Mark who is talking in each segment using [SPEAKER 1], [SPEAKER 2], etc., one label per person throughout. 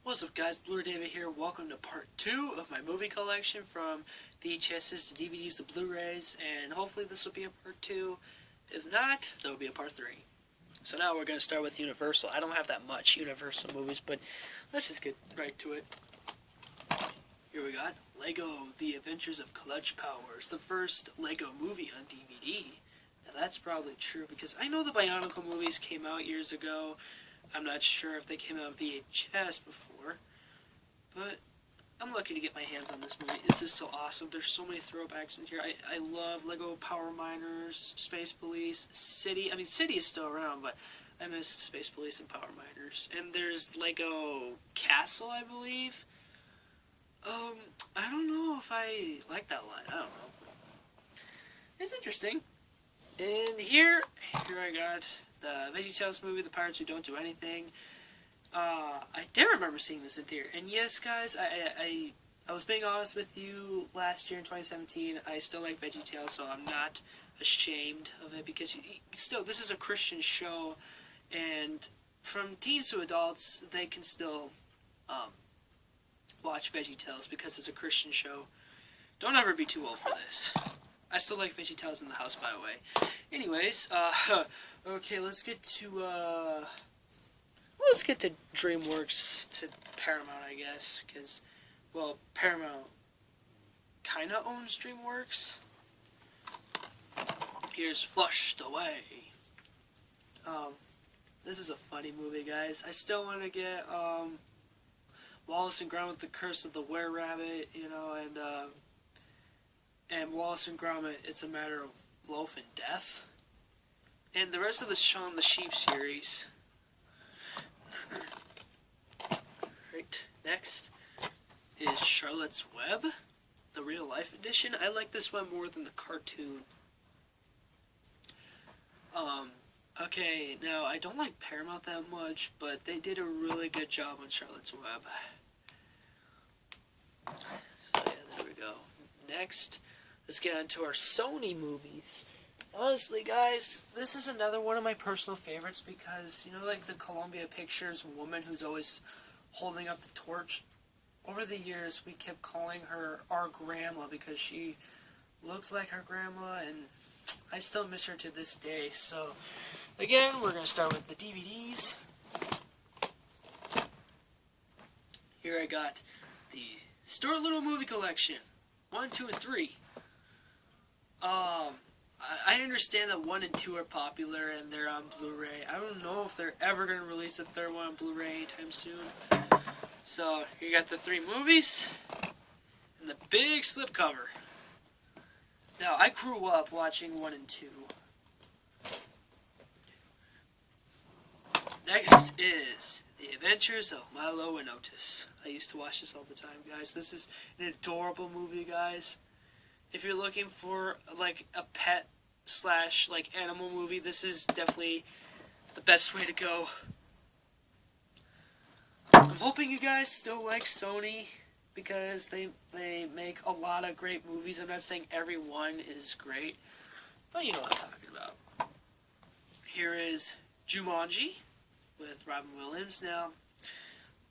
[SPEAKER 1] What's up guys, Blu-rayDave here. Welcome to part 2 of my movie collection from VHSs to DVDs to Blu-rays, and hopefully this will be a part 2. If not, there will be a part 3. So now we're going to start with Universal. I don't have that much Universal movies, but let's just get right to it. Here we got Lego The Adventures of Clutch Powers, the first Lego movie on DVD. Now that's probably true because I know the Bionicle movies came out years ago. I'm not sure if they came out on VHS before, but I'm lucky to get my hands on this movie. This is so awesome. There's so many throwbacks in here. I love Lego Power Miners, Space Police, City. I mean, City is still around, but I miss Space Police and Power Miners. And there's Lego Castle, I believe. I don't know if I like that line. I don't know. It's interesting. And here I got the VeggieTales movie, The Pirates Who Don't Do Anything. I did remember seeing this in theater. And yes, guys, I was being honest with you last year in 2017. I still like VeggieTales, so I'm not ashamed of it because still, this is a Christian show, and from teens to adults, they can still watch VeggieTales because it's a Christian show. Don't ever be too old for this. I still like VeggieTales in the house, by the way. Anyways, okay, let's get to DreamWorks to Paramount, I guess, because, well, Paramount kind of owns DreamWorks. Here's Flushed Away. This is a funny movie, guys. I still want to get, Wallace and Gromit, The Curse of the Were-Rabbit, you know, and Wallace and Gromit, It's a Matter of Loaf and Death. And the rest of the Shaun the Sheep series. Right, next is Charlotte's Web, the real life edition. I like this one more than the cartoon. Okay, now I don't like Paramount that much, but they did a really good job on Charlotte's Web. So yeah, there we go. Next, let's get into our Sony movies. Honestly, guys, this is another one of my personal favorites because, you know, like the Columbia Pictures woman who's always holding up the torch. Over the years, we kept calling her our grandma because she looked like her grandma, and I still miss her to this day. So, again, we're going to start with the DVDs. Here I got the Stuart Little movie collection, 1, 2, and 3. I understand that 1 and 2 are popular and they're on Blu-ray. I don't know if they're ever going to release a third one on Blu-ray anytime soon. So, you got the 3 movies and the big slipcover. Now, I grew up watching 1 and 2. Next is The Adventures of Milo and Otis. I used to watch this all the time, guys. This is an adorable movie, guys. If you're looking for, like, a pet / like, animal movie, this is definitely the best way to go. I'm hoping you guys still like Sony because they make a lot of great movies. I'm not saying every one is great, but you know what I'm talking about. Here is Jumanji with Robin Williams. Now,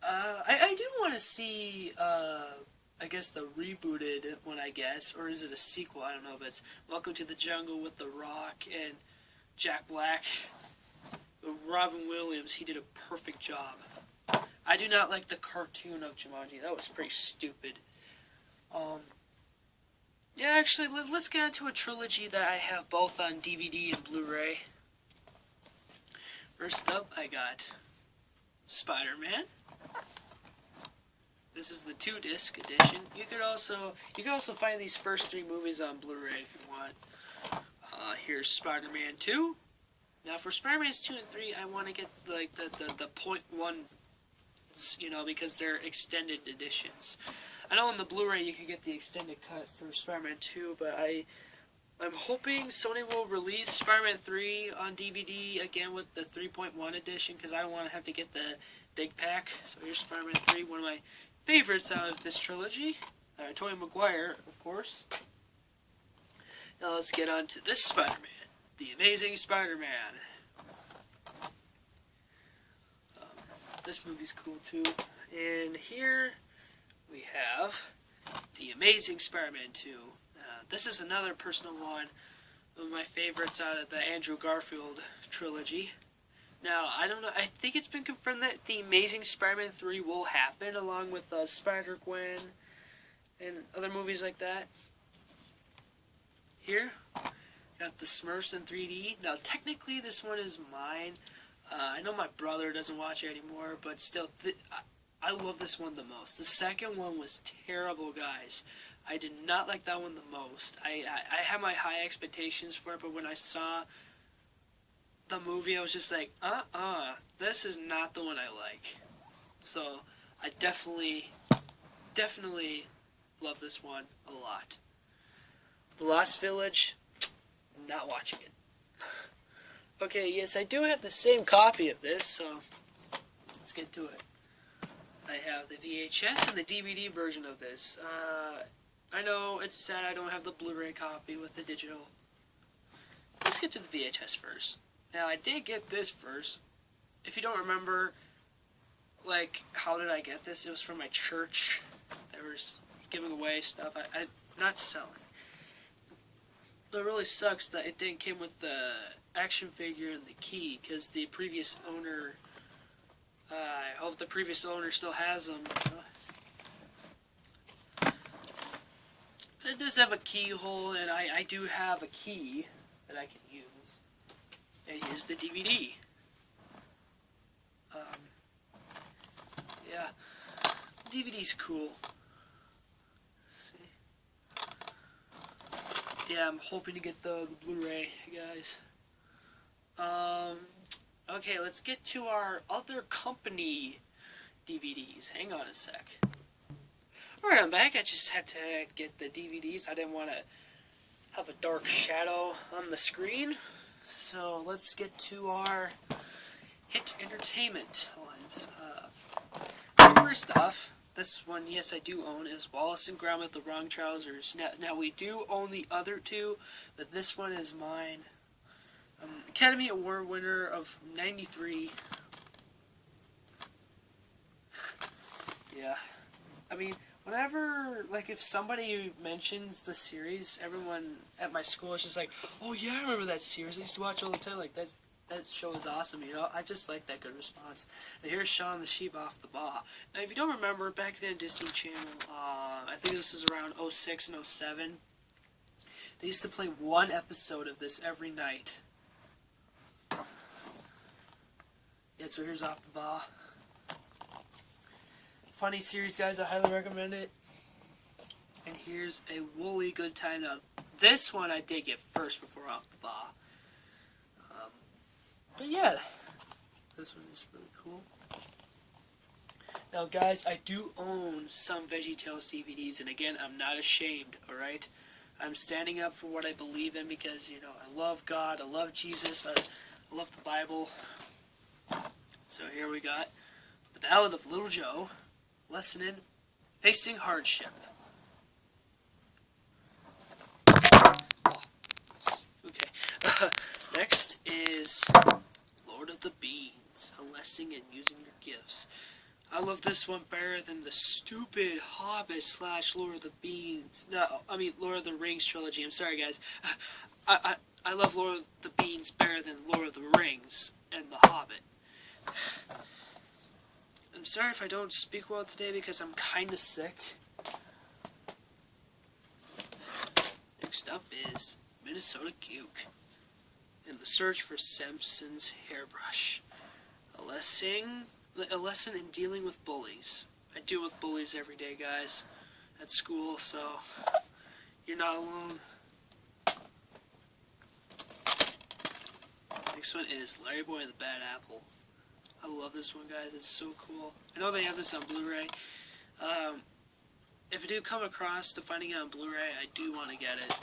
[SPEAKER 1] I do want to see, I guess the rebooted one, I guess, or is it a sequel? I don't know, but it's Welcome to the Jungle with The Rock and Jack Black. Robin Williams, he did a perfect job. I do not like the cartoon of Jumanji. That was pretty stupid. Yeah, actually, let's get into a trilogy that I have both on DVD and Blu-ray. First up, I got Spider-Man. This is the 2-disc edition. You could also find these first 3 movies on Blu-ray if you want. Here's Spider-Man 2. Now for Spider-Man 2 and 3, I want to get like the .1, you know, because they're extended editions. I know on the Blu-ray you can get the extended cut for Spider-Man 2, but I'm hoping Sony will release Spider-Man 3 on DVD again with the 3.1 edition because I don't want to have to get the big pack. So here's Spider-Man 3, one of my favorites out of this trilogy. Tobey Maguire, of course. Now let's get on to this Spider-Man, The Amazing Spider-Man. this movie's cool too. And here we have The Amazing Spider-Man 2. This is another personal one of my favorites out of the Andrew Garfield trilogy. Now, I don't know, I think it's been confirmed that The Amazing Spider-Man 3 will happen along with Spider-Gwen and other movies like that. Here, got the Smurfs in 3D. Now, technically, this one is mine. I know my brother doesn't watch it anymore, but still, I love this one the most. The second one was terrible, guys. I did not like that one the most. I had my high expectations for it, but when I saw the movie, I was just like, this is not the one I like. So, I definitely love this one a lot. The Lost Village, not watching it. Okay, yes, I do have the same copy of this, so let's get to it. I have the VHS and the DVD version of this. I know it's sad I don't have the Blu-ray copy with the digital. Let's get to the VHS first. Now, I did get this first. If you don't remember, like, how did I get this? It was from my church. They were giving away stuff. I not selling. But it really sucks that it didn't come with the action figure and the key, because the previous owner, I hope the previous owner still has them. But it does have a keyhole, and I do have a key that I can use. And here's the DVD. Yeah, DVD's cool. Let's see. Yeah, I'm hoping to get the Blu-ray, guys. Okay, let's get to our other company DVDs. Hang on a sec. Alright, I'm back. I just had to get the DVDs. I didn't want to have a dark shadow on the screen. So let's get to our Hit Entertainment lines. First off, this one, yes, I do own, is Wallace and Gromit: The Wrong Trousers. Now we do own the other two, but this one is mine. Academy Award winner of '93. Yeah. I mean, whenever, like, if somebody mentions the series, everyone at my school is just like, oh yeah, I remember that series. I used to watch all the time. Like, that show is awesome, you know? I just like that good response. And here's Shaun the Sheep off the Bah. Now, if you don't remember, back then, Disney Channel, I think this was around 06 and 07, they used to play one episode of this every night. Yeah, so here's Off the Bah. Funny series, guys. I highly recommend it. And here's A Woolly Good Time. Now, this one I did get first before Off the Bah. But yeah, this one is really cool. Now, guys, I do own some VeggieTales DVDs, and again, I'm not ashamed, alright? I'm standing up for what I believe in because, you know, I love God, I love Jesus, I love the Bible. So here we got The Ballad of Little Joe, Lesson in Facing Hardship. Okay. Next is Lord of the Beans, a lesson in using your gifts. I love this one better than the stupid Hobbit / Lord of the Beans. No, I mean Lord of the Rings trilogy. I'm sorry, guys. I love Lord of the Beans better than Lord of the Rings and the Hobbit. I'm sorry if I don't speak well today because I'm kinda sick. Next up is Minnesota Cuke. In the search for Samson's hairbrush. A lesson in dealing with bullies. I deal with bullies every day, guys, at school, so you're not alone. Next one is Larry Boy and the Bad Apple. I love this one, guys. It's so cool. I know they have this on Blu-ray. If I do come across to finding it on Blu-ray, I do want to get it.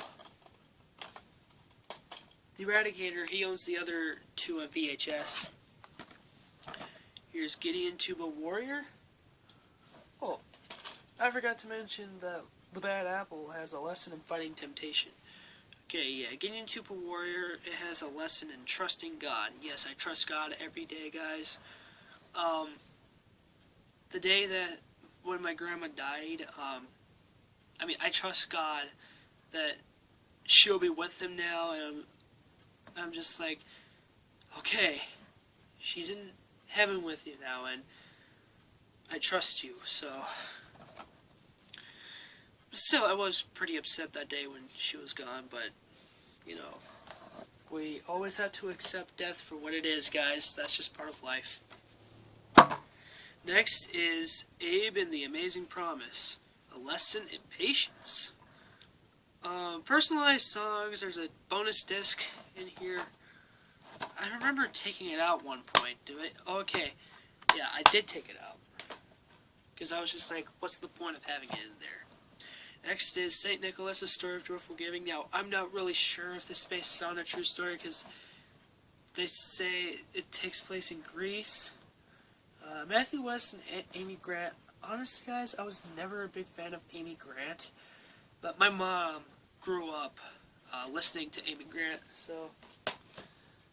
[SPEAKER 1] The Eradicator, he owns the other two on VHS. Here's Gideon Tuba Warrior. Oh, I forgot to mention that The Bad Apple has a lesson in fighting temptation. Okay, yeah, Gideon Tuba Warrior, it has a lesson in trusting God. Yes, I trust God every day, guys. the day that when my grandma died, I mean, I trust God that she'll be with him now, and I'm just like, okay, she's in heaven with you now, and I trust you. So still, I was pretty upset that day when she was gone, but you know, we always have to accept death for what it is, guys. That's just part of life. Next is Abe and the Amazing Promise, a lesson in patience. Personalized songs, there's a bonus disc in here. I remember taking it out one point. Okay, yeah, I did take it out. Because I was just like, what's the point of having it in there? Next is St. Nicholas, A Story of Joyful Giving. Now, I'm not really sure if this is based on a true story, because they say it takes place in Greece. Matthew West and Amy Grant. Honestly, guys, I was never a big fan of Amy Grant, but my mom grew up listening to Amy Grant, so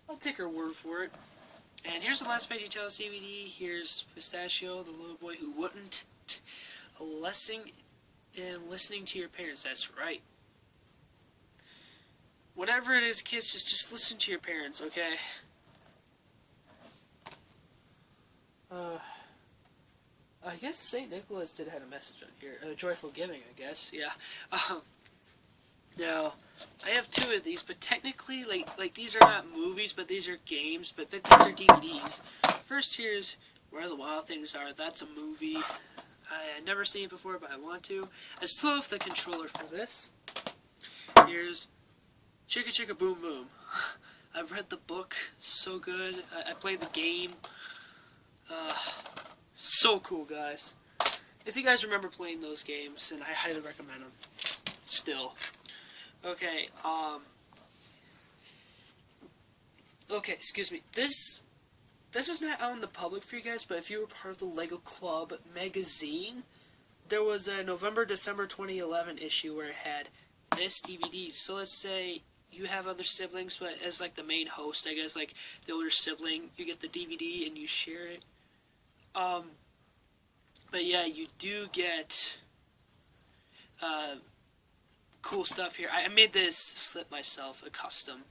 [SPEAKER 1] I'll take her word for it. And here's the last VHS DVD. Here's Pistachio, the little boy who wouldn't. A lesson in listening to your parents. That's right. Whatever it is, kids, just listen to your parents, okay? I guess St. Nicholas did have a message on here. Joyful Giving, I guess. Yeah. Now, I have two of these, but technically, like these are not movies, but these are games, but these are DVDs. First, here's Where the Wild Things Are. That's a movie. I had never seen it before, but I want to. I still have the controller for this. Here's Chicka Chicka Boom Boom. I've read the book. So good. I played the game. So cool, guys. If you guys remember playing those games, and I highly recommend them. Still. Okay, okay, excuse me. This was not out in the public for you guys, but if you were part of the Lego Club magazine, there was a November-December 2011 issue where it had this DVD. So let's say you have other siblings, but as like the main host, I guess, like the older sibling, you get the DVD and you share it. But yeah, you do get cool stuff here. I made this slip myself, a custom.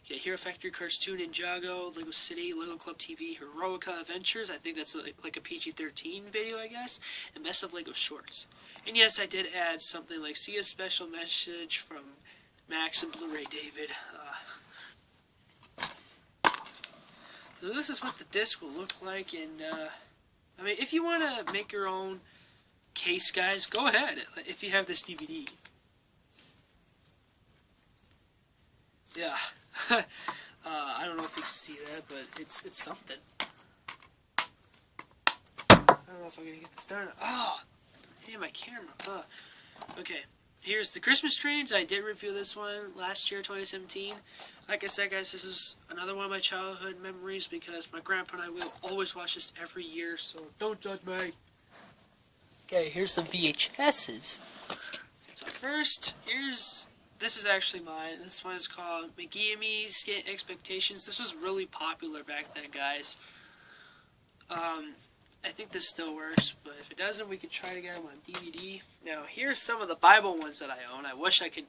[SPEAKER 1] Yeah, Hero Factory Cartoon Ninjago, Lego City, Lego Club TV, Heroica Adventures. I think that's like a PG-13 video, I guess. And Best of Lego Shorts. And yes, I did add something like, see a special message from Max and Blu-ray-David. So this is what the disc will look like, and I mean, if you want to make your own case, guys, go ahead, if you have this DVD. Yeah. I don't know if you can see that, but it's something. I don't know if I'm going to get this done. Oh, hey, my camera. Okay, here's the Christmas trains. I did review this one last year, 2017. Like I said, guys, this is another one of my childhood memories because my grandpa and I will always watch this every year, so don't judge me. Okay, here's some VHSs. So first, this is actually mine. This one is called McGee and Me's Get Expectations. This was really popular back then, guys. I think this still works, but if it doesn't, we could try to get them on DVD. Now, here's some of the Bible ones that I own. I wish I could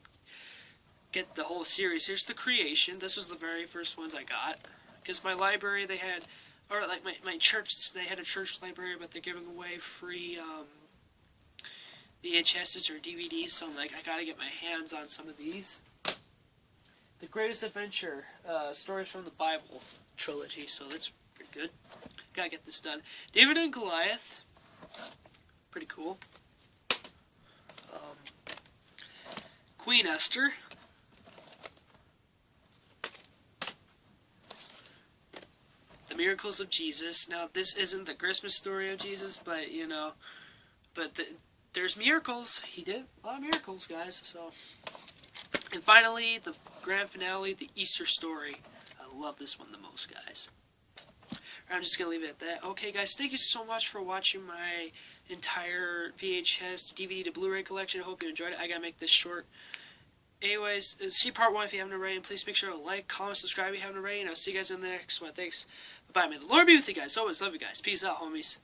[SPEAKER 1] get the whole series. Here's the Creation. This was the very first ones I got, because my library, they had, or like my church, they had a church library, but they're giving away free VHSs or DVDs, so I'm like, I gotta get my hands on some of these. The Greatest Adventure, Stories from the Bible trilogy, so that's pretty good. Gotta get this done. David and Goliath, pretty cool. Queen Esther. The Miracles of Jesus. Now, this isn't the Christmas story of Jesus, but, you know, there's miracles. He did a lot of miracles, guys, so. And finally, the grand finale, the Easter story. I love this one the most, guys. I'm just going to leave it at that. Okay, guys, thank you so much for watching my entire VHS DVD to Blu-ray collection. I hope you enjoyed it. I got to make this short. Anyways, see part 1 if you haven't already, and please make sure to like, comment, subscribe if you haven't already, and I'll see you guys in the next one. Thanks. Bye, man. The Lord be with you guys. Always love you guys. Peace out, homies.